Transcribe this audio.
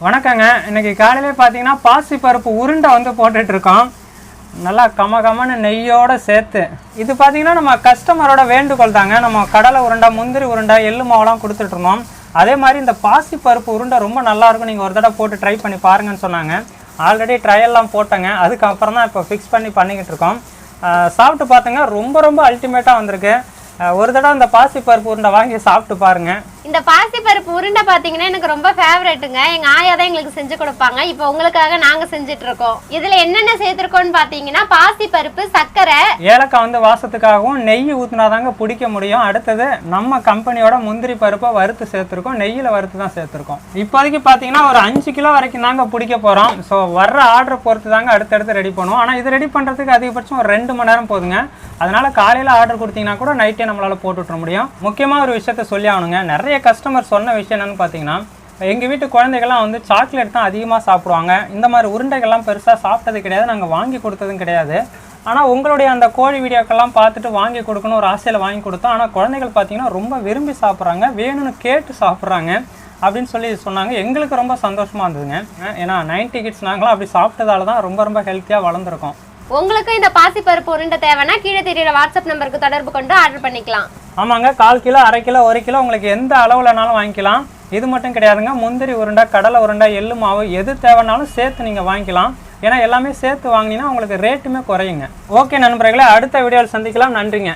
வணக்கங்க. இன்னைக்கு காலையிலே பார்த்தீங்கன்னா பாசி பருப்பு உருண்டை வந்து போட்டுட்ருக்கோம். நல்லா கமகமன்னு நெய்யோடு சேர்த்து. இது பார்த்தீங்கன்னா நம்ம கஸ்டமரோட வேண்டுகோள் தாங்க. நம்ம கடலை உருண்டை, முந்திரி உருண்டை, எள்ளு மாவுலாம் கொடுத்துட்ருந்தோம். அதே மாதிரி இந்த பாசி பருப்பு உருண்டை ரொம்ப நல்லாயிருக்கும், நீங்கள் ஒரு தடவை போட்டு ட்ரை பண்ணி பாருங்கன்னு சொன்னாங்க. ஆல்ரெடி ட்ரையெல்லாம் போட்டேங்க. அதுக்கப்புறம் தான் இப்போ ஃபிக்ஸ் பண்ணிக்கிட்டு இருக்கோம். சாப்பிட்டு பார்த்தங்க, ரொம்ப ரொம்ப அல்டிமேட்டாக வந்திருக்கு. ஒரு தடவை இந்த பாசி பருப்பு உருண்டை வாங்கி சாப்பிட்டு பாருங்க. இந்த பாசி பருப்பு உருண்டை பாத்தீங்கன்னா எனக்கு ரொம்ப ஃபேவரட்டுங்க. எங்க ஆயா தான் எங்களுக்கு செஞ்சு கொடுப்பாங்க. இப்போ உங்களுக்காக நாங்க செஞ்சுட்டு இருக்கோம். இதுல என்னென்ன சேர்த்திருக்கோம்னு பாத்தீங்கன்னா பாசி பருப்பு, சர்க்கரை, ஏலக்காய் வந்து வாசத்துக்காகவும் நெய் ஊற்றினாதாங்க பிடிக்க முடியும். அடுத்தது நம்ம கம்பெனியோட முந்திரி பருப்பை வறுத்து சேர்த்துருக்கோம். நெய்யில் வறுத்து தான் சேர்த்துருக்கோம். இப்போதைக்கு பார்த்தீங்கன்னா ஒரு 5 கிலோ வரைக்கும் தாங்க பிடிக்க போகிறோம். ஸோ வர்ற ஆர்டரை பொறுத்து தாங்க அடுத்தடுத்து ரெடி பண்ணுவோம். ஆனால் இது ரெடி பண்ணுறதுக்கு அதிகபட்சம் ஒரு 2 மணி நேரம் போதுங்க. அதனால் காலையில் ஆர்டர் கொடுத்தீங்கன்னா கூட நைட்டே நம்மளால் போட்டுவிட்ற முடியும். முக்கியமாக ஒரு விஷயத்த சொல்லி ஆகணுங்க. நிறைய கஸ்டமர் சொன்ன விஷயம் என்னென்னு பார்த்தீங்கன்னா, எங்கள் வீட்டு குழந்தைகள்லாம் வந்து சாக்லேட் தான் அதிகமாக சாப்பிடுவாங்க. இந்த மாதிரி உருண்டைகள்லாம் பெருசாக சாப்பிட்டது கிடையாது, நாங்கள் வாங்கி கொடுத்ததும் கிடையாது. ஆனால் உங்களுடைய அந்த கோழி வீடியோக்கெல்லாம் பார்த்துட்டு வாங்கி கொடுக்கணும் ஒரு ஆசையில் வாங்கி கொடுத்தோம். ஆனால் குழந்தைகள் பார்த்தீங்கன்னா ரொம்ப விரும்பி சாப்பிட்றாங்க, வேணும்னு கேட்டு சாப்பிட்றாங்க அப்படின்னு சொல்லி சொன்னாங்க. எங்களுக்கு ரொம்ப சந்தோஷமாக இருந்ததுங்க. ஏன்னா 90 கிட்ஸ் நாங்களாம் அப்படி சாப்பிட்டதால தான் ரொம்ப ரொம்ப ஹெல்த்தியாக வளர்ந்துருக்கோம். உங்களுக்கும் இந்த பாசி பருப்பு உருண்டை தேவைன்னா கீழே தெரியுற வாட்ஸ்அப் நம்பருக்கு தொடர்பு கொண்டு ஆர்டர் பண்ணிக்கலாம். ஆமாங்க, 1/4 கிலோ, 1/2 கிலோ, 1 கிலோ உங்களுக்கு எந்த அளவுலனாலும் வாங்கிக்கலாம். இது மட்டும் கிடையாதுங்க, முந்திரி உருண்டை, கடலை உருண்டை, எள்ளு மாவு எது தேவைன்னாலும் சேர்த்து நீங்கள் வாங்கிக்கலாம். ஏன்னா எல்லாமே சேர்த்து வாங்கினீங்கன்னா உங்களுக்கு ரேட்டுமே குறையுங்க. ஓகே நண்பர்களே, அடுத்த வீடியோவில் சந்திக்கலாம். நன்றிங்க.